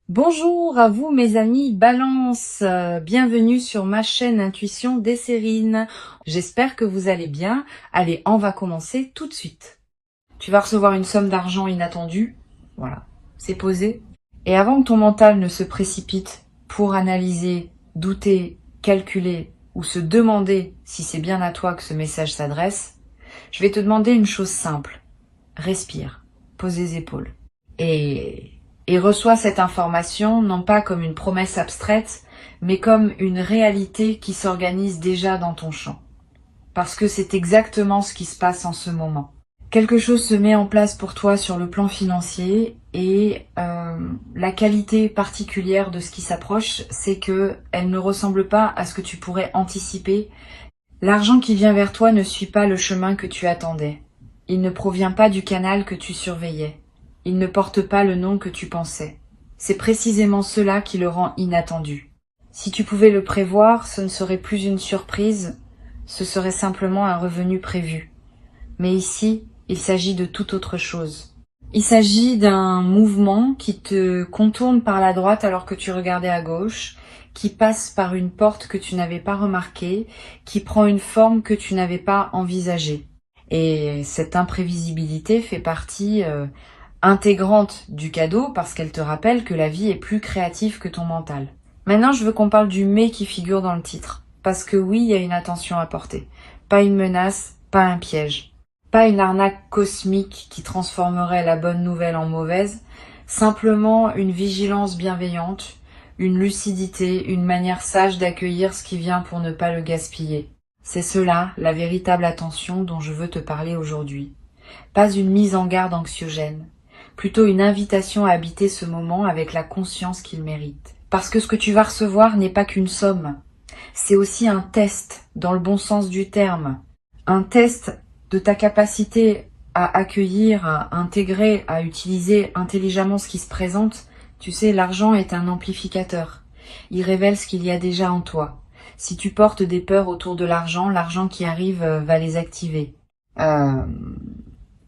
Bonjour à vous mes amis Balance, bienvenue sur ma chaîne Intuition Desserine. J'espère que vous allez bien. Allez, on va commencer tout de suite. Tu vas recevoir une somme d'argent inattendue, voilà, c'est posé. Et avant que ton mental ne se précipite pour analyser, douter, calculer ou se demander si c'est bien à toi que ce message s'adresse, je vais te demander une chose simple. Respire, pose les épaules et reçois cette information non pas comme une promesse abstraite, mais comme une réalité qui s'organise déjà dans ton champ. Parce que c'est exactement ce qui se passe en ce moment. Quelque chose se met en place pour toi sur le plan financier et la qualité particulière de ce qui s'approche, c'est que elle ne ressemble pas à ce que tu pourrais anticiper. L'argent qui vient vers toi ne suit pas le chemin que tu attendais. Il ne provient pas du canal que tu surveillais. Il ne porte pas le nom que tu pensais. C'est précisément cela qui le rend inattendu. Si tu pouvais le prévoir, ce ne serait plus une surprise, ce serait simplement un revenu prévu. Mais ici, il s'agit de toute autre chose. Il s'agit d'un mouvement qui te contourne par la droite alors que tu regardais à gauche, qui passe par une porte que tu n'avais pas remarquée, qui prend une forme que tu n'avais pas envisagée. Et cette imprévisibilité fait partie intégrante du cadeau parce qu'elle te rappelle que la vie est plus créative que ton mental. Maintenant, je veux qu'on parle du mais qui figure dans le titre. Parce que oui, il y a une attention à porter. Pas une menace, pas un piège. Pas une arnaque cosmique qui transformerait la bonne nouvelle en mauvaise. Simplement une vigilance bienveillante, une lucidité, une manière sage d'accueillir ce qui vient pour ne pas le gaspiller. C'est cela, la véritable attention dont je veux te parler aujourd'hui. Pas une mise en garde anxiogène, plutôt une invitation à habiter ce moment avec la conscience qu'il mérite. Parce que ce que tu vas recevoir n'est pas qu'une somme, c'est aussi un test, dans le bon sens du terme. Un test de ta capacité à accueillir, à intégrer, à utiliser intelligemment ce qui se présente. Tu sais, l'argent est un amplificateur. Il révèle ce qu'il y a déjà en toi. Si tu portes des peurs autour de l'argent qui arrive va les activer.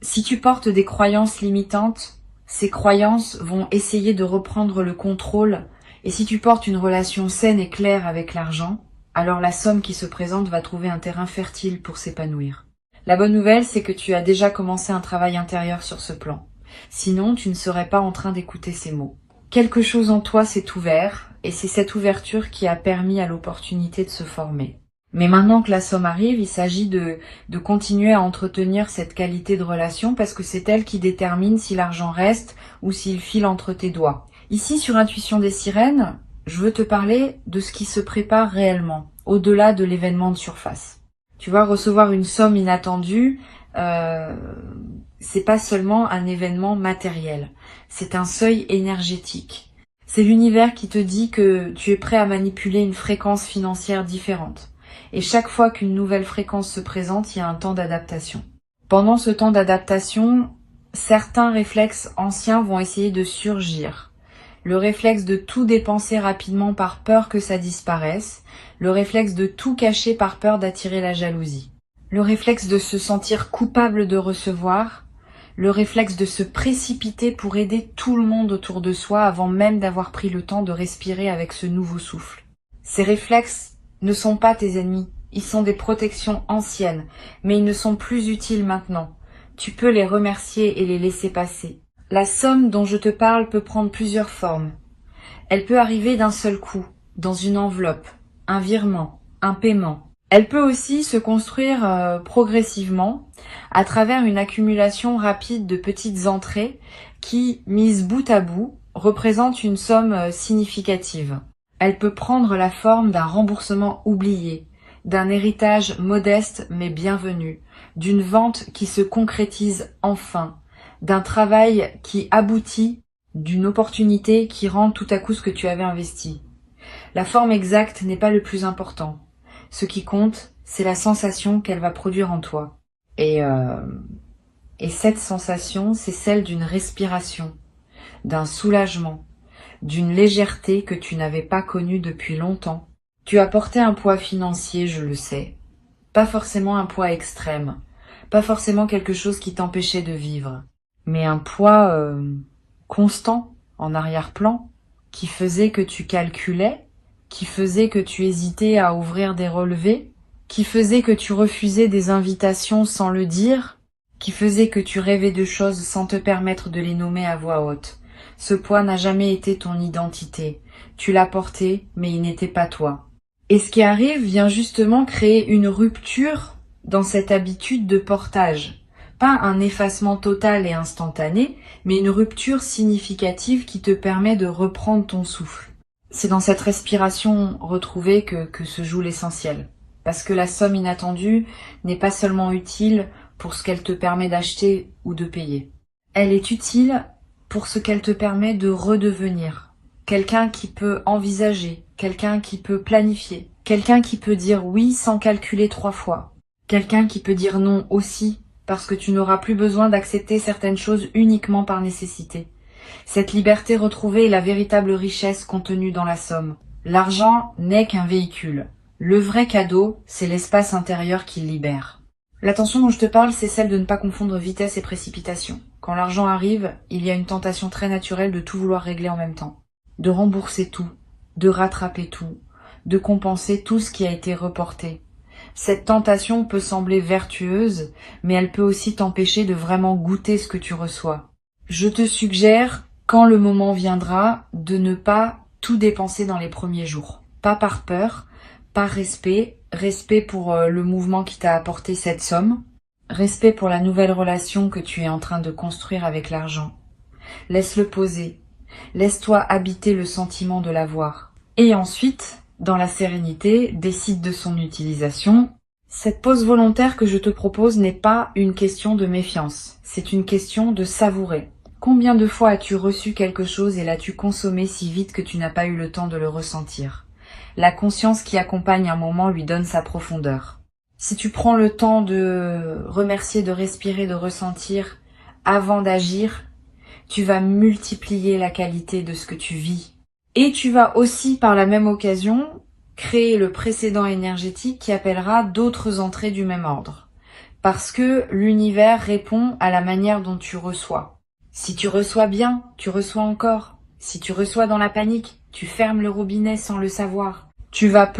Si tu portes des croyances limitantes, ces croyances vont essayer de reprendre le contrôle. Et si tu portes une relation saine et claire avec l'argent, alors la somme qui se présente va trouver un terrain fertile pour s'épanouir. La bonne nouvelle, c'est que tu as déjà commencé un travail intérieur sur ce plan. Sinon, tu ne serais pas en train d'écouter ces mots. Quelque chose en toi s'est ouvert, et c'est cette ouverture qui a permis à l'opportunité de se former. Mais maintenant que la somme arrive, il s'agit de continuer à entretenir cette qualité de relation parce que c'est elle qui détermine si l'argent reste ou s'il file entre tes doigts. Ici, sur Intuition des Sirènes, je veux te parler de ce qui se prépare réellement, au-delà de l'événement de surface. Tu vas recevoir une somme inattendue, c'est pas seulement un événement matériel, c'est un seuil énergétique. C'est l'univers qui te dit que tu es prêt à manipuler une fréquence financière différente. Et chaque fois qu'une nouvelle fréquence se présente, il y a un temps d'adaptation. Pendant ce temps d'adaptation, certains réflexes anciens vont essayer de surgir. Le réflexe de tout dépenser rapidement par peur que ça disparaisse, le réflexe de tout cacher par peur d'attirer la jalousie, le réflexe de se sentir coupable de recevoir, le réflexe de se précipiter pour aider tout le monde autour de soi avant même d'avoir pris le temps de respirer avec ce nouveau souffle. Ces réflexes ne sont pas tes ennemis, ils sont des protections anciennes, mais ils ne sont plus utiles maintenant. Tu peux les remercier et les laisser passer. La somme dont je te parle peut prendre plusieurs formes. Elle peut arriver d'un seul coup, dans une enveloppe, un virement, un paiement. Elle peut aussi se construire progressivement à travers une accumulation rapide de petites entrées qui, mises bout à bout, représentent une somme significative. Elle peut prendre la forme d'un remboursement oublié, d'un héritage modeste mais bienvenu, d'une vente qui se concrétise enfin, d'un travail qui aboutit, d'une opportunité qui rend tout à coup ce que tu avais investi. La forme exacte n'est pas le plus important. Ce qui compte, c'est la sensation qu'elle va produire en toi. Et cette sensation, c'est celle d'une respiration, d'un soulagement, d'une légèreté que tu n'avais pas connue depuis longtemps. Tu as porté un poids financier, je le sais. Pas forcément un poids extrême, pas forcément quelque chose qui t'empêchait de vivre, mais un poids constant, en arrière-plan, qui faisait que tu calculais, qui faisait que tu hésitais à ouvrir des relevés, qui faisait que tu refusais des invitations sans le dire, qui faisait que tu rêvais de choses sans te permettre de les nommer à voix haute. Ce poids n'a jamais été ton identité. Tu l'as porté, mais il n'était pas toi. Et ce qui arrive vient justement créer une rupture dans cette habitude de portage. Pas un effacement total et instantané, mais une rupture significative qui te permet de reprendre ton souffle. C'est dans cette respiration retrouvée que se joue l'essentiel. Parce que la somme inattendue n'est pas seulement utile pour ce qu'elle te permet d'acheter ou de payer. Elle est utile pour ce qu'elle te permet de redevenir. Quelqu'un qui peut envisager, quelqu'un qui peut planifier, quelqu'un qui peut dire oui sans calculer 3 fois, quelqu'un qui peut dire non aussi parce que tu n'auras plus besoin d'accepter certaines choses uniquement par nécessité. Cette liberté retrouvée est la véritable richesse contenue dans la somme. L'argent n'est qu'un véhicule. Le vrai cadeau, c'est l'espace intérieur qu'il libère. L'attention dont je te parle, c'est celle de ne pas confondre vitesse et précipitation. Quand l'argent arrive, il y a une tentation très naturelle de tout vouloir régler en même temps. De rembourser tout, de rattraper tout, de compenser tout ce qui a été reporté. Cette tentation peut sembler vertueuse, mais elle peut aussi t'empêcher de vraiment goûter ce que tu reçois. Je te suggère, quand le moment viendra, de ne pas tout dépenser dans les premiers jours. Pas par peur, par respect, respect pour le mouvement qui t'a apporté cette somme, respect pour la nouvelle relation que tu es en train de construire avec l'argent. Laisse-le poser, laisse-toi habiter le sentiment de l'avoir. Et ensuite, dans la sérénité, décide de son utilisation. Cette pause volontaire que je te propose n'est pas une question de méfiance, c'est une question de savourer. Combien de fois as-tu reçu quelque chose et l'as-tu consommé si vite que tu n'as pas eu le temps de le ressentir ? La conscience qui accompagne un moment lui donne sa profondeur. Si tu prends le temps de remercier, de respirer, de ressentir avant d'agir, tu vas multiplier la qualité de ce que tu vis. Et tu vas aussi, par la même occasion, créer le précédent énergétique qui appellera d'autres entrées du même ordre. Parce que l'univers répond à la manière dont tu reçois. Si tu reçois bien, tu reçois encore. Si tu reçois dans la panique, tu fermes le robinet sans le savoir. Tu vas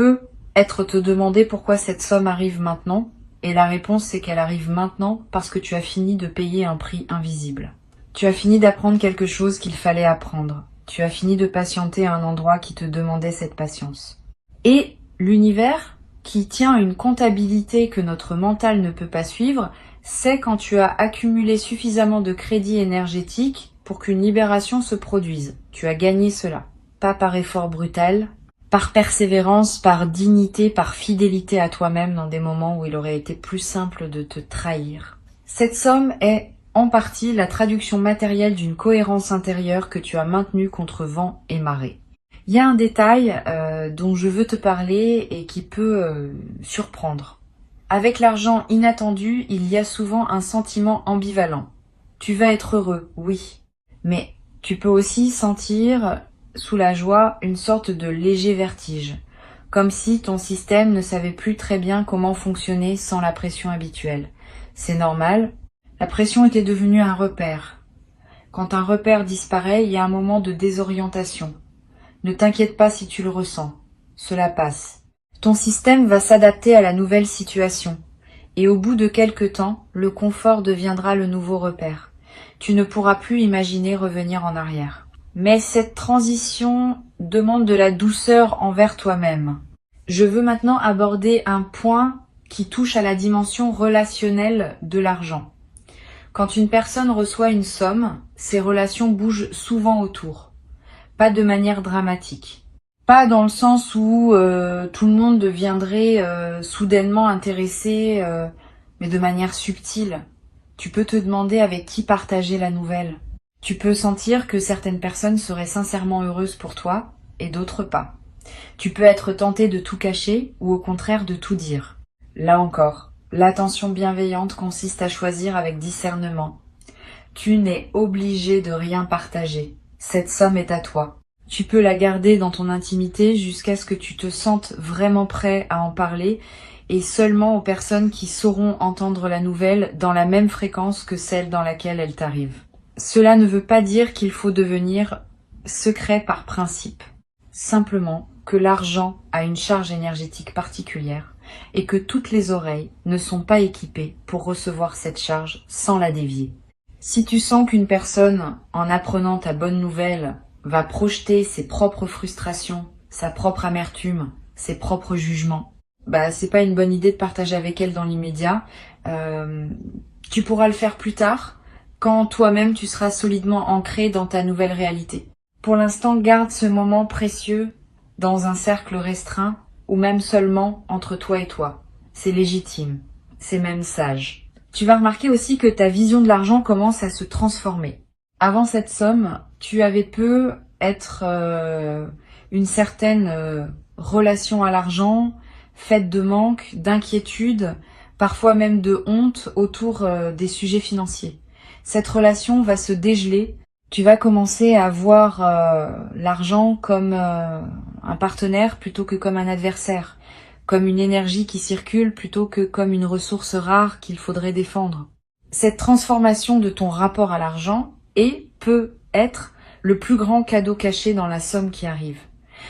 être te demander pourquoi cette somme arrive maintenant, et la réponse c'est qu'elle arrive maintenant parce que tu as fini de payer un prix invisible. Tu as fini d'apprendre quelque chose qu'il fallait apprendre. Tu as fini de patienter à un endroit qui te demandait cette patience. Et l'univers, qui tient une comptabilité que notre mental ne peut pas suivre, c'est quand tu as accumulé suffisamment de crédit énergétique pour qu'une libération se produise. Tu as gagné cela. Pas par effort brutal, par persévérance, par dignité, par fidélité à toi-même dans des moments où il aurait été plus simple de te trahir. Cette somme est en partie la traduction matérielle d'une cohérence intérieure que tu as maintenue contre vent et marée. Il y a un détail dont je veux te parler et qui peut surprendre. Avec l'argent inattendu, il y a souvent un sentiment ambivalent. Tu vas être heureux, oui, mais tu peux aussi sentir sous la joie une sorte de léger vertige, comme si ton système ne savait plus très bien comment fonctionner sans la pression habituelle. C'est normal, la pression était devenue un repère. Quand un repère disparaît, il y a un moment de désorientation. Ne t'inquiète pas si tu le ressens, cela passe. Ton système va s'adapter à la nouvelle situation, et au bout de quelque temps, le confort deviendra le nouveau repère. Tu ne pourras plus imaginer revenir en arrière. Mais cette transition demande de la douceur envers toi-même. Je veux maintenant aborder un point qui touche à la dimension relationnelle de l'argent. Quand une personne reçoit une somme, ses relations bougent souvent autour, pas de manière dramatique. Pas dans le sens où tout le monde deviendrait soudainement intéressé, mais de manière subtile. Tu peux te demander avec qui partager la nouvelle. Tu peux sentir que certaines personnes seraient sincèrement heureuses pour toi et d'autres pas. Tu peux être tenté de tout cacher ou au contraire de tout dire. Là encore, l'attention bienveillante consiste à choisir avec discernement. Tu n'es obligé de rien partager. Cette somme est à toi. Tu peux la garder dans ton intimité jusqu'à ce que tu te sentes vraiment prêt à en parler et seulement aux personnes qui sauront entendre la nouvelle dans la même fréquence que celle dans laquelle elle t'arrive. Cela ne veut pas dire qu'il faut devenir secret par principe. Simplement que l'argent a une charge énergétique particulière et que toutes les oreilles ne sont pas équipées pour recevoir cette charge sans la dévier. Si tu sens qu'une personne, en apprenant ta bonne nouvelle, va projeter ses propres frustrations, sa propre amertume, ses propres jugements, c'est pas une bonne idée de partager avec elle dans l'immédiat. Tu pourras le faire plus tard, quand toi-même tu seras solidement ancré dans ta nouvelle réalité. Pour l'instant, garde ce moment précieux dans un cercle restreint ou même seulement entre toi et toi. C'est légitime, c'est même sage. Tu vas remarquer aussi que ta vision de l'argent commence à se transformer. Avant cette somme, tu avais peu être une certaine relation à l'argent, faite de manque, d'inquiétude, parfois même de honte autour des sujets financiers. Cette relation va se dégeler. Tu vas commencer à voir l'argent comme un partenaire plutôt que comme un adversaire, comme une énergie qui circule plutôt que comme une ressource rare qu'il faudrait défendre. Cette transformation de ton rapport à l'argent peut être le plus grand cadeau caché dans la somme qui arrive.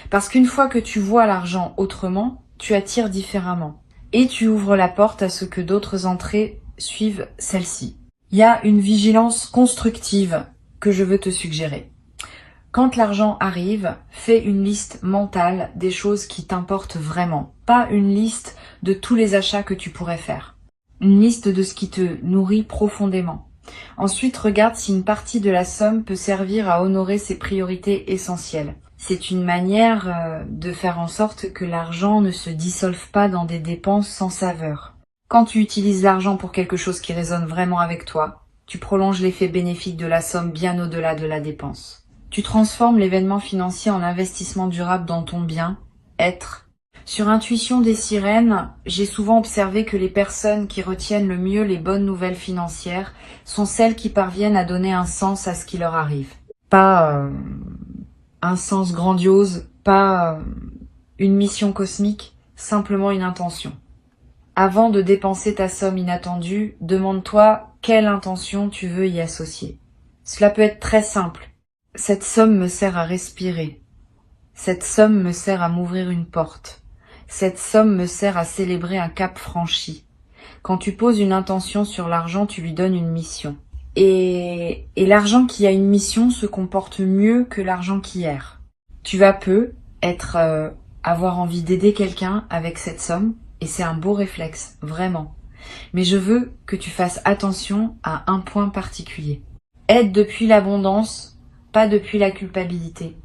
Parce qu'une fois que tu vois l'argent autrement, tu attires différemment. Et tu ouvres la porte à ce que d'autres entrées suivent celle-ci. Il y a une vigilance constructive que je veux te suggérer. Quand l'argent arrive, fais une liste mentale des choses qui t'importent vraiment. Pas une liste de tous les achats que tu pourrais faire. Une liste de ce qui te nourrit profondément. Ensuite, regarde si une partie de la somme peut servir à honorer ses priorités essentielles. C'est une manière de faire en sorte que l'argent ne se dissolve pas dans des dépenses sans saveur. Quand tu utilises l'argent pour quelque chose qui résonne vraiment avec toi, tu prolonges l'effet bénéfique de la somme bien au-delà de la dépense. Tu transformes l'événement financier en investissement durable dans ton bien-être. Sur Intuition des sirènes, j'ai souvent observé que les personnes qui retiennent le mieux les bonnes nouvelles financières sont celles qui parviennent à donner un sens à ce qui leur arrive. Pas un sens grandiose, pas une mission cosmique, simplement une intention. Avant de dépenser ta somme inattendue, demande-toi quelle intention tu veux y associer. Cela peut être très simple. Cette somme me sert à respirer. Cette somme me sert à m'ouvrir une porte. Cette somme me sert à célébrer un cap franchi. Quand tu poses une intention sur l'argent, tu lui donnes une mission. Et l'argent qui a une mission se comporte mieux que l'argent qui erre. Tu vas avoir envie d'aider quelqu'un avec cette somme, et c'est un beau réflexe, vraiment. Mais je veux que tu fasses attention à un point particulier. Aide depuis l'abondance, pas depuis la culpabilité.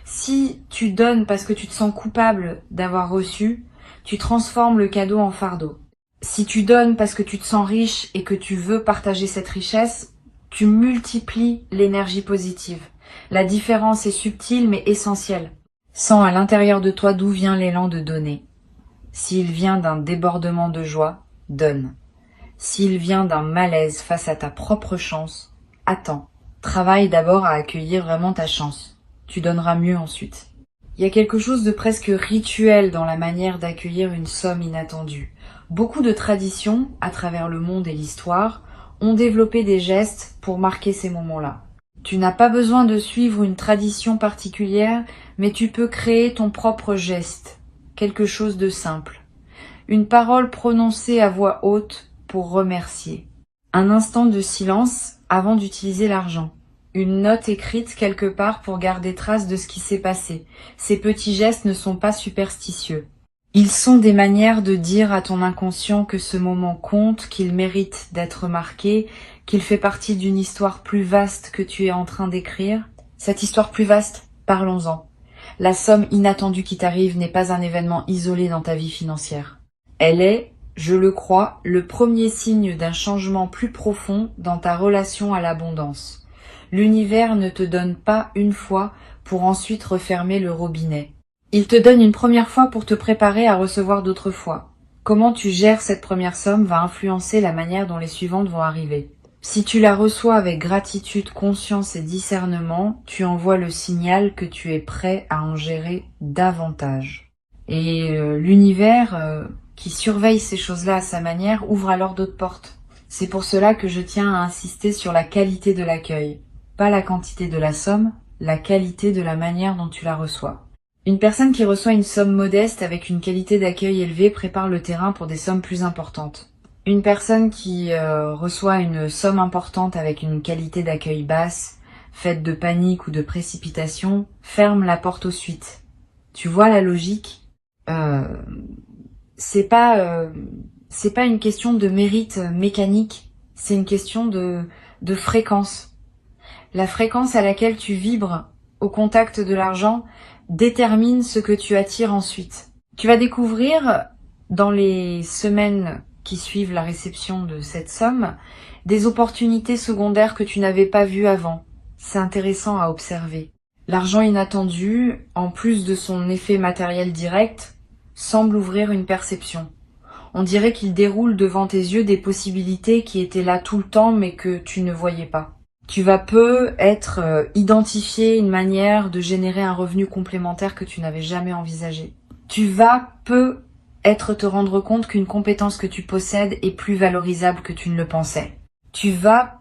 Si tu donnes parce que tu te sens coupable d'avoir reçu, tu transformes le cadeau en fardeau. Si tu donnes parce que tu te sens riche et que tu veux partager cette richesse, tu multiplies l'énergie positive. La différence est subtile mais essentielle. Sens à l'intérieur de toi d'où vient l'élan de donner. S'il vient d'un débordement de joie, donne. S'il vient d'un malaise face à ta propre chance, attends. Travaille d'abord à accueillir vraiment ta chance. Tu donneras mieux ensuite. Il y a quelque chose de presque rituel dans la manière d'accueillir une somme inattendue. Beaucoup de traditions, à travers le monde et l'histoire, ont développé des gestes pour marquer ces moments-là. Tu n'as pas besoin de suivre une tradition particulière, mais tu peux créer ton propre geste, quelque chose de simple. Une parole prononcée à voix haute pour remercier. Un instant de silence avant d'utiliser l'argent. Une note écrite quelque part pour garder trace de ce qui s'est passé. Ces petits gestes ne sont pas superstitieux. Ils sont des manières de dire à ton inconscient que ce moment compte, qu'il mérite d'être marqué, qu'il fait partie d'une histoire plus vaste que tu es en train d'écrire. Cette histoire plus vaste, parlons-en. La somme inattendue qui t'arrive n'est pas un événement isolé dans ta vie financière. Elle est, je le crois, le premier signe d'un changement plus profond dans ta relation à l'abondance. L'univers ne te donne pas une fois pour ensuite refermer le robinet. Il te donne une première fois pour te préparer à recevoir d'autres fois. Comment tu gères cette première somme va influencer la manière dont les suivantes vont arriver. Si tu la reçois avec gratitude, conscience et discernement, tu envoies le signal que tu es prêt à en gérer davantage. Et l'univers, qui surveille ces choses-là à sa manière, ouvre alors d'autres portes. C'est pour cela que je tiens à insister sur la qualité de l'accueil. Pas la quantité de la somme, la qualité de la manière dont tu la reçois. Une personne qui reçoit une somme modeste avec une qualité d'accueil élevée prépare le terrain pour des sommes plus importantes. Une personne qui reçoit une somme importante avec une qualité d'accueil basse, faite de panique ou de précipitation, ferme la porte aux suites. Tu vois la logique? C'est pas une question de mérite mécanique, c'est une question de fréquence. La fréquence à laquelle tu vibres au contact de l'argent détermine ce que tu attires ensuite. Tu vas découvrir dans les semaines qui suivent la réception de cette somme des opportunités secondaires que tu n'avais pas vues avant. C'est intéressant à observer. L'argent inattendu, en plus de son effet matériel direct, semble ouvrir une perception. On dirait qu'il déroule devant tes yeux des possibilités qui étaient là tout le temps mais que tu ne voyais pas. Tu vas identifier une manière de générer un revenu complémentaire que tu n'avais jamais envisagé. Tu vas te rendre compte qu'une compétence que tu possèdes est plus valorisable que tu ne le pensais. Tu vas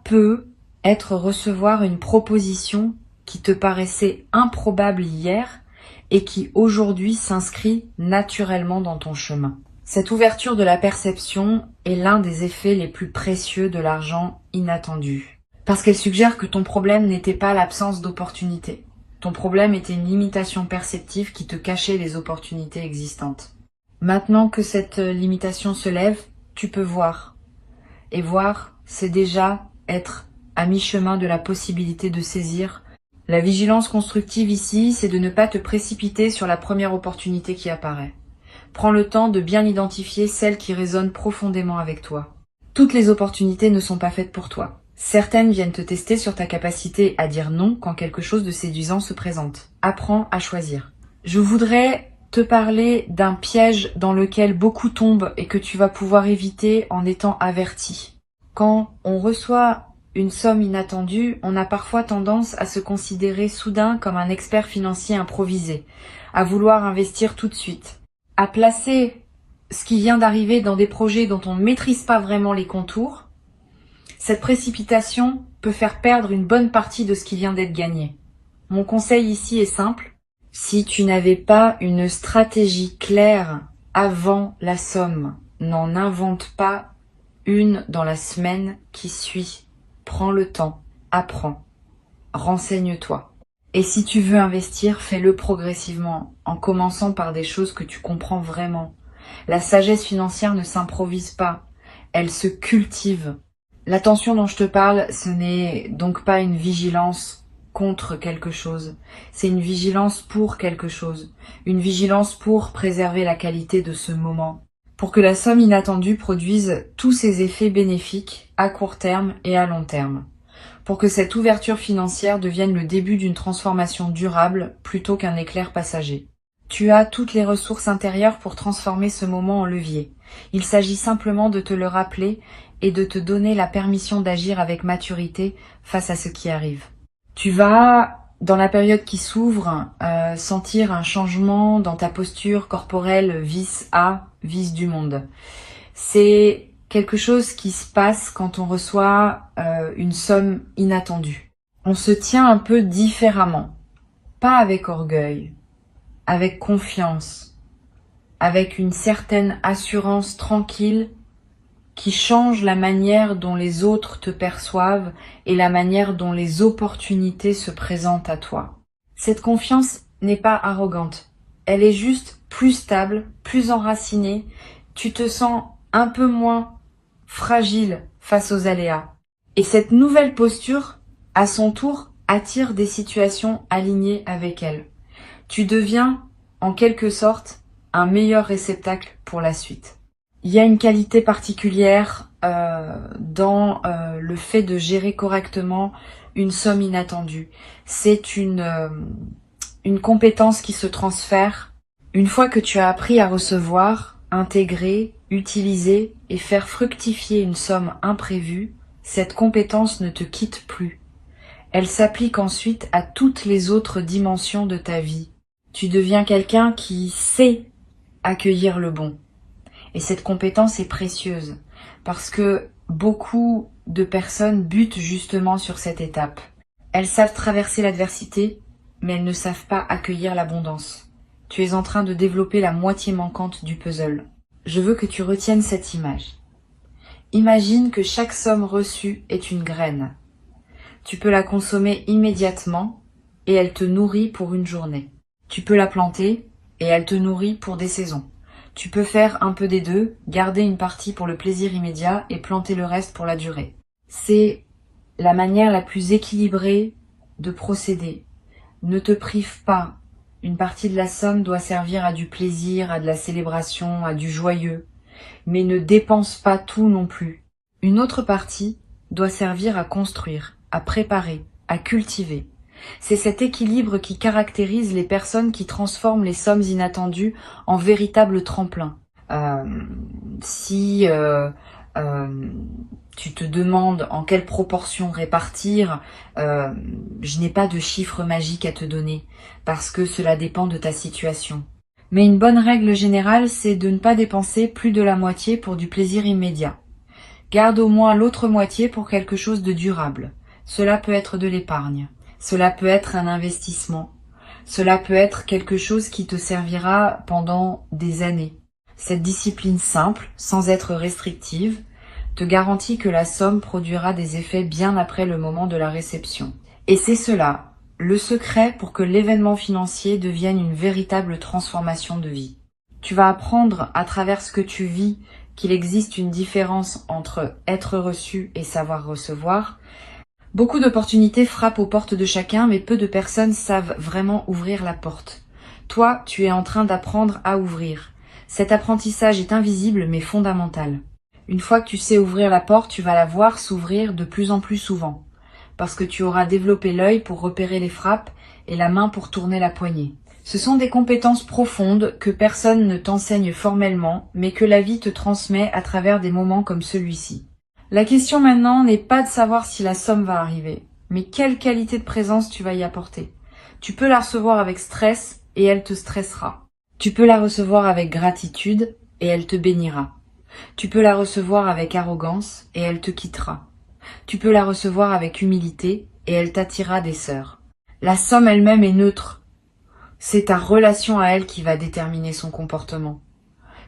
recevoir une proposition qui te paraissait improbable hier et qui aujourd'hui s'inscrit naturellement dans ton chemin. Cette ouverture de la perception est l'un des effets les plus précieux de l'argent inattendu. Parce qu'elle suggère que ton problème n'était pas l'absence d'opportunités. Ton problème était une limitation perceptive qui te cachait les opportunités existantes. Maintenant que cette limitation se lève, tu peux voir. Et voir, c'est déjà être à mi-chemin de la possibilité de saisir. La vigilance constructive ici, c'est de ne pas te précipiter sur la première opportunité qui apparaît. Prends le temps de bien identifier celles qui résonnent profondément avec toi. Toutes les opportunités ne sont pas faites pour toi. Certaines viennent te tester sur ta capacité à dire non quand quelque chose de séduisant se présente. Apprends à choisir. Je voudrais te parler d'un piège dans lequel beaucoup tombent et que tu vas pouvoir éviter en étant averti. Quand on reçoit une somme inattendue, on a parfois tendance à se considérer soudain comme un expert financier improvisé, à vouloir investir tout de suite, à placer ce qui vient d'arriver dans des projets dont on ne maîtrise pas vraiment les contours. Cette précipitation peut faire perdre une bonne partie de ce qui vient d'être gagné. Mon conseil ici est simple. Si tu n'avais pas une stratégie claire avant la somme, n'en invente pas une dans la semaine qui suit. Prends le temps, apprends, renseigne-toi. Et si tu veux investir, fais-le progressivement, en commençant par des choses que tu comprends vraiment. La sagesse financière ne s'improvise pas, elle se cultive. L'attention dont je te parle, ce n'est donc pas une vigilance contre quelque chose, c'est une vigilance pour quelque chose, une vigilance pour préserver la qualité de ce moment, pour que la somme inattendue produise tous ses effets bénéfiques à court terme et à long terme, pour que cette ouverture financière devienne le début d'une transformation durable plutôt qu'un éclair passager. Tu as toutes les ressources intérieures pour transformer ce moment en levier. Il s'agit simplement de te le rappeler et de te donner la permission d'agir avec maturité face à ce qui arrive. Tu vas, dans la période qui s'ouvre, sentir un changement dans ta posture corporelle vis du monde. C'est quelque chose qui se passe quand on reçoit une somme inattendue. On se tient un peu différemment, pas avec orgueil, avec confiance, avec une certaine assurance tranquille qui change la manière dont les autres te perçoivent et la manière dont les opportunités se présentent à toi. Cette confiance n'est pas arrogante, elle est juste plus stable, plus enracinée, tu te sens un peu moins fragile face aux aléas. Et cette nouvelle posture, à son tour, attire des situations alignées avec elle. Tu deviens, en quelque sorte, un meilleur réceptacle pour la suite. Il y a une qualité particulière dans le fait de gérer correctement une somme inattendue. C'est une compétence qui se transfère. Une fois que tu as appris à recevoir, intégrer, utiliser et faire fructifier une somme imprévue, cette compétence ne te quitte plus. Elle s'applique ensuite à toutes les autres dimensions de ta vie. Tu deviens quelqu'un qui sait accueillir le bon. Et cette compétence est précieuse parce que beaucoup de personnes butent justement sur cette étape. Elles savent traverser l'adversité, mais elles ne savent pas accueillir l'abondance. Tu es en train de développer la moitié manquante du puzzle. Je veux que tu retiennes cette image. Imagine que chaque somme reçue est une graine. Tu peux la consommer immédiatement et elle te nourrit pour une journée. Tu peux la planter et elle te nourrit pour des saisons. Tu peux faire un peu des deux, garder une partie pour le plaisir immédiat et planter le reste pour la durée. C'est la manière la plus équilibrée de procéder. Ne te prive pas. Une partie de la somme doit servir à du plaisir, à de la célébration, à du joyeux. Mais ne dépense pas tout non plus. Une autre partie doit servir à construire, à préparer, à cultiver. C'est cet équilibre qui caractérise les personnes qui transforment les sommes inattendues en véritables tremplins. Si tu te demandes en quelle proportion répartir, je n'ai pas de chiffre magique à te donner, parce que cela dépend de ta situation. Mais une bonne règle générale, c'est de ne pas dépenser plus de la moitié pour du plaisir immédiat. Garde au moins l'autre moitié pour quelque chose de durable. Cela peut être de l'épargne, cela peut être un investissement, cela peut être quelque chose qui te servira pendant des années. Cette discipline simple, sans être restrictive, te garantit que la somme produira des effets bien après le moment de la réception. Et c'est cela, le secret pour que l'événement financier devienne une véritable transformation de vie. Tu vas apprendre à travers ce que tu vis qu'il existe une différence entre être reçu et savoir recevoir. Beaucoup d'opportunités frappent aux portes de chacun, mais peu de personnes savent vraiment ouvrir la porte. Toi, tu es en train d'apprendre à ouvrir. Cet apprentissage est invisible mais fondamental. Une fois que tu sais ouvrir la porte, tu vas la voir s'ouvrir de plus en plus souvent, parce que tu auras développé l'œil pour repérer les frappes et la main pour tourner la poignée. Ce sont des compétences profondes que personne ne t'enseigne formellement, mais que la vie te transmet à travers des moments comme celui-ci. La question maintenant n'est pas de savoir si la somme va arriver, mais quelle qualité de présence tu vas y apporter. Tu peux la recevoir avec stress et elle te stressera. Tu peux la recevoir avec gratitude et elle te bénira. Tu peux la recevoir avec arrogance et elle te quittera. Tu peux la recevoir avec humilité et elle t'attirera des sœurs. La somme elle-même est neutre. C'est ta relation à elle qui va déterminer son comportement.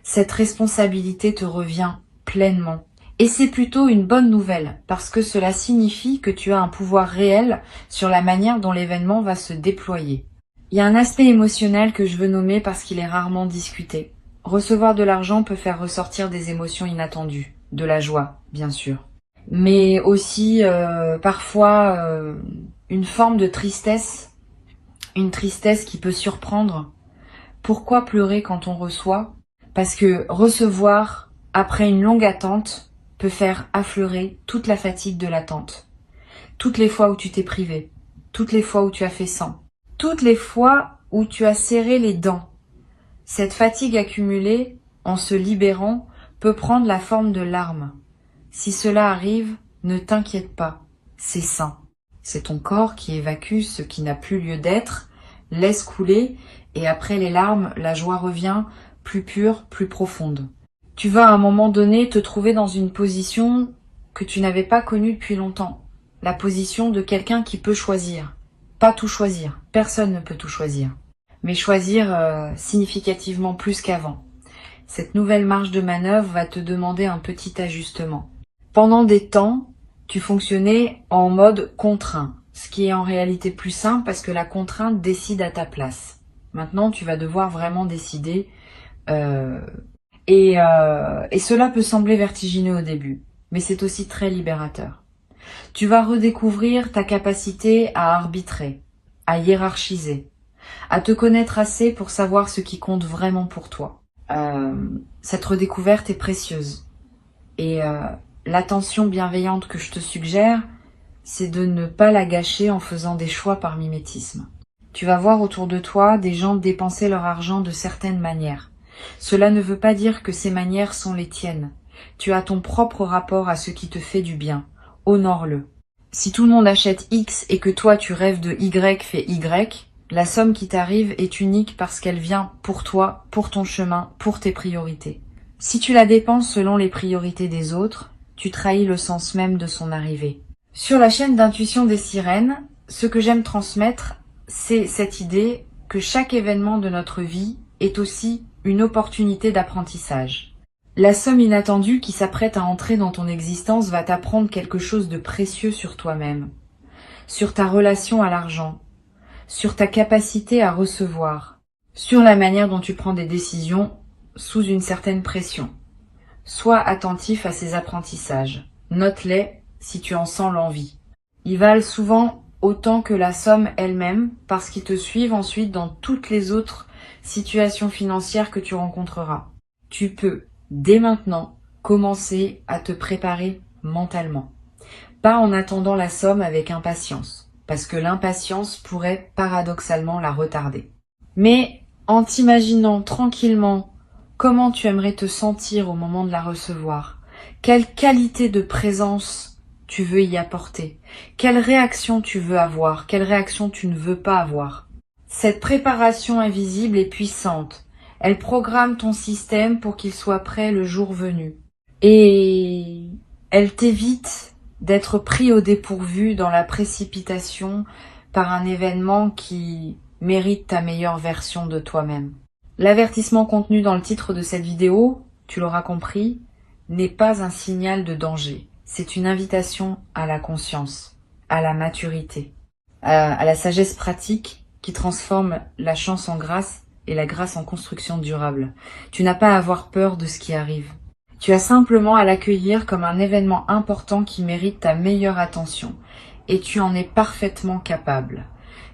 Cette responsabilité te revient pleinement. Et c'est plutôt une bonne nouvelle, parce que cela signifie que tu as un pouvoir réel sur la manière dont l'événement va se déployer. Il y a un aspect émotionnel que je veux nommer parce qu'il est rarement discuté. Recevoir de l'argent peut faire ressortir des émotions inattendues, de la joie, bien sûr. Mais aussi parfois une forme de tristesse, une tristesse qui peut surprendre. Pourquoi pleurer quand on reçoit? Parce que recevoir, après une longue attente, peut faire affleurer toute la fatigue de l'attente. Toutes les fois où tu t'es privé, toutes les fois où tu as fait sans, toutes les fois où tu as serré les dents. Cette fatigue accumulée, en se libérant, peut prendre la forme de larmes. Si cela arrive, ne t'inquiète pas, c'est sain. C'est ton corps qui évacue ce qui n'a plus lieu d'être, laisse couler, et après les larmes, la joie revient, plus pure, plus profonde. Tu vas à un moment donné te trouver dans une position que tu n'avais pas connue depuis longtemps. La position de quelqu'un qui peut choisir. Pas tout choisir, personne ne peut tout choisir. Mais choisir significativement plus qu'avant. Cette nouvelle marge de manœuvre va te demander un petit ajustement. Pendant des temps, tu fonctionnais en mode contraint, ce qui est en réalité plus simple parce que la contrainte décide à ta place. Maintenant, tu vas devoir vraiment décider et cela peut sembler vertigineux au début, mais c'est aussi très libérateur. Tu vas redécouvrir ta capacité à arbitrer, à hiérarchiser, à te connaître assez pour savoir ce qui compte vraiment pour toi. Cette redécouverte est précieuse. Et l'attention bienveillante que je te suggère, c'est de ne pas la gâcher en faisant des choix par mimétisme. Tu vas voir autour de toi des gens dépenser leur argent de certaines manières. Cela ne veut pas dire que ces manières sont les tiennes. Tu as ton propre rapport à ce qui te fait du bien. Honore-le. Si tout le monde achète X et que toi tu rêves de Y fait Y, la somme qui t'arrive est unique parce qu'elle vient pour toi, pour ton chemin, pour tes priorités. Si tu la dépenses selon les priorités des autres, tu trahis le sens même de son arrivée. Sur la chaîne d'intuition des sirènes, ce que j'aime transmettre c'est cette idée que chaque événement de notre vie est aussi une opportunité d'apprentissage. La somme inattendue qui s'apprête à entrer dans ton existence va t'apprendre quelque chose de précieux sur toi-même, sur ta relation à l'argent, sur ta capacité à recevoir, sur la manière dont tu prends des décisions sous une certaine pression. Sois attentif à ces apprentissages. Note-les si tu en sens l'envie. Ils valent souvent autant que la somme elle-même parce qu'ils te suivent ensuite dans toutes les autres situations financières que tu rencontreras. Tu peux, dès maintenant, commencer à te préparer mentalement. Pas en attendant la somme avec impatience, parce que l'impatience pourrait paradoxalement la retarder. Mais en t'imaginant tranquillement comment tu aimerais te sentir au moment de la recevoir, quelle qualité de présence tu veux y apporter, quelle réaction tu veux avoir, quelle réaction tu ne veux pas avoir. Cette préparation invisible est puissante. Elle programme ton système pour qu'il soit prêt le jour venu. Et elle t'évite d'être pris au dépourvu dans la précipitation par un événement qui mérite ta meilleure version de toi-même. L'avertissement contenu dans le titre de cette vidéo, tu l'auras compris, n'est pas un signal de danger. C'est une invitation à la conscience, à la maturité, à la sagesse pratique qui transforme la chance en grâce et la grâce en construction durable. Tu n'as pas à avoir peur de ce qui arrive. Tu as simplement à l'accueillir comme un événement important qui mérite ta meilleure attention, et tu en es parfaitement capable.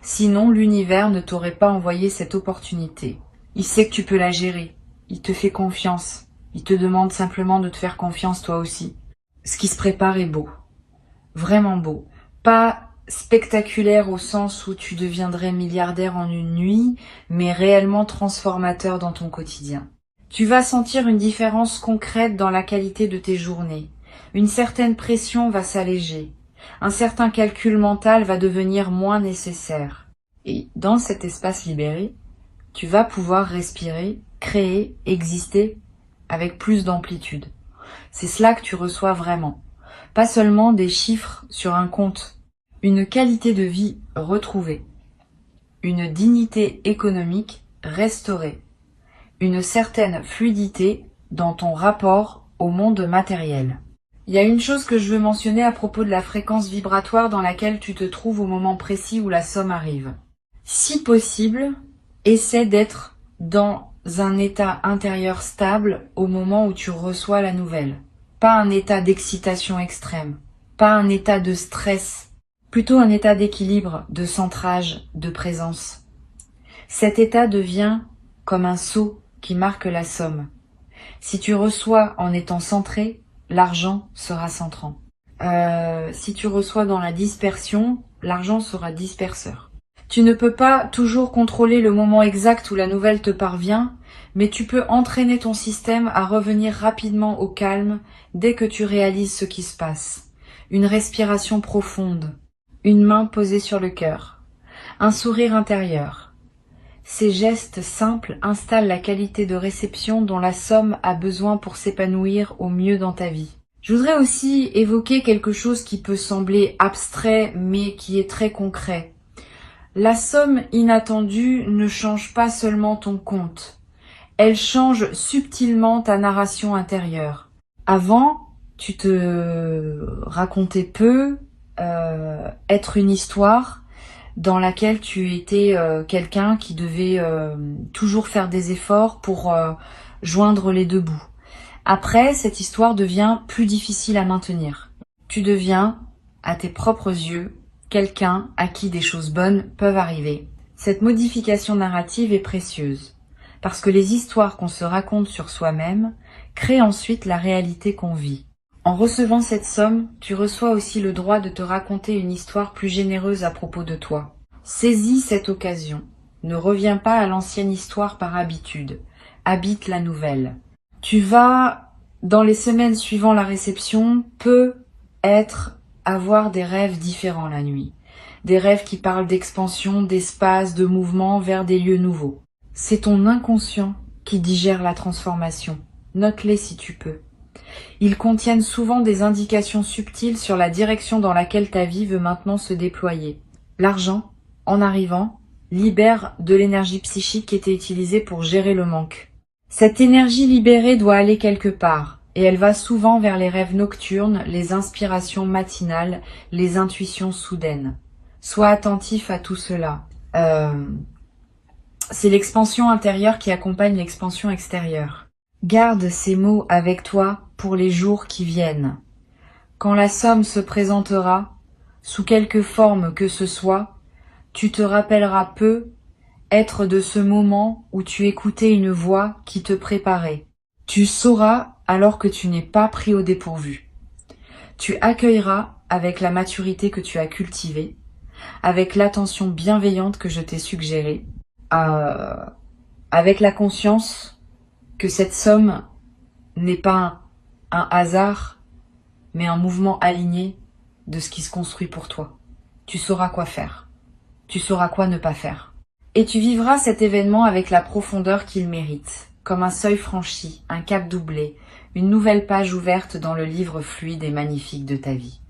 Sinon, l'univers ne t'aurait pas envoyé cette opportunité. Il sait que tu peux la gérer, il te fait confiance, il te demande simplement de te faire confiance toi aussi. Ce qui se prépare est beau, vraiment beau. Pas spectaculaire au sens où tu deviendrais milliardaire en une nuit, mais réellement transformateur dans ton quotidien. Tu vas sentir une différence concrète dans la qualité de tes journées. Une certaine pression va s'alléger. Un certain calcul mental va devenir moins nécessaire. Et dans cet espace libéré, tu vas pouvoir respirer, créer, exister avec plus d'amplitude. C'est cela que tu reçois vraiment. Pas seulement des chiffres sur un compte. Une qualité de vie retrouvée. Une dignité économique restaurée. Une certaine fluidité dans ton rapport au monde matériel. Il y a une chose que je veux mentionner à propos de la fréquence vibratoire dans laquelle tu te trouves au moment précis où la somme arrive. Si possible, essaie d'être dans un état intérieur stable au moment où tu reçois la nouvelle. Pas un état d'excitation extrême, pas un état de stress, plutôt un état d'équilibre, de centrage, de présence. Cet état devient comme un sceau qui marque la somme. Si tu reçois en étant centré, l'argent sera centrant. Si tu reçois dans la dispersion, l'argent sera disperseur. Tu ne peux pas toujours contrôler le moment exact où la nouvelle te parvient, mais tu peux entraîner ton système à revenir rapidement au calme dès que tu réalises ce qui se passe. Une respiration profonde, une main posée sur le cœur, un sourire intérieur. Ces gestes simples installent la qualité de réception dont la somme a besoin pour s'épanouir au mieux dans ta vie. Je voudrais aussi évoquer quelque chose qui peut sembler abstrait mais qui est très concret. La somme inattendue ne change pas seulement ton compte, elle change subtilement ta narration intérieure. Avant, tu te racontais peu être une histoire dans laquelle tu étais quelqu'un qui devait toujours faire des efforts pour joindre les deux bouts. Après, cette histoire devient plus difficile à maintenir. Tu deviens, à tes propres yeux, quelqu'un à qui des choses bonnes peuvent arriver. Cette modification narrative est précieuse, parce que les histoires qu'on se raconte sur soi-même créent ensuite la réalité qu'on vit. En recevant cette somme, tu reçois aussi le droit de te raconter une histoire plus généreuse à propos de toi. Saisis cette occasion. Ne reviens pas à l'ancienne histoire par habitude. Habite la nouvelle. Tu vas, dans les semaines suivant la réception, avoir des rêves différents la nuit. Des rêves qui parlent d'expansion, d'espace, de mouvement vers des lieux nouveaux. C'est ton inconscient qui digère la transformation. Note-les si tu peux. Ils contiennent souvent des indications subtiles sur la direction dans laquelle ta vie veut maintenant se déployer. L'argent, en arrivant, libère de l'énergie psychique qui était utilisée pour gérer le manque. Cette énergie libérée doit aller quelque part, et elle va souvent vers les rêves nocturnes, les inspirations matinales, les intuitions soudaines. Sois attentif à tout cela. C'est l'expansion intérieure qui accompagne l'expansion extérieure. Garde ces mots avec toi pour les jours qui viennent. Quand la somme se présentera, sous quelque forme que ce soit, tu te rappelleras peu être de ce moment où tu écoutais une voix qui te préparait. Tu sauras alors que tu n'es pas pris au dépourvu. Tu accueilleras avec la maturité que tu as cultivée, avec l'attention bienveillante que je t'ai suggérée, avec la conscience que cette somme n'est pas un hasard, mais un mouvement aligné de ce qui se construit pour toi. Tu sauras quoi faire. Tu sauras quoi ne pas faire. Et tu vivras cet événement avec la profondeur qu'il mérite, comme un seuil franchi, un cap doublé, une nouvelle page ouverte dans le livre fluide et magnifique de ta vie.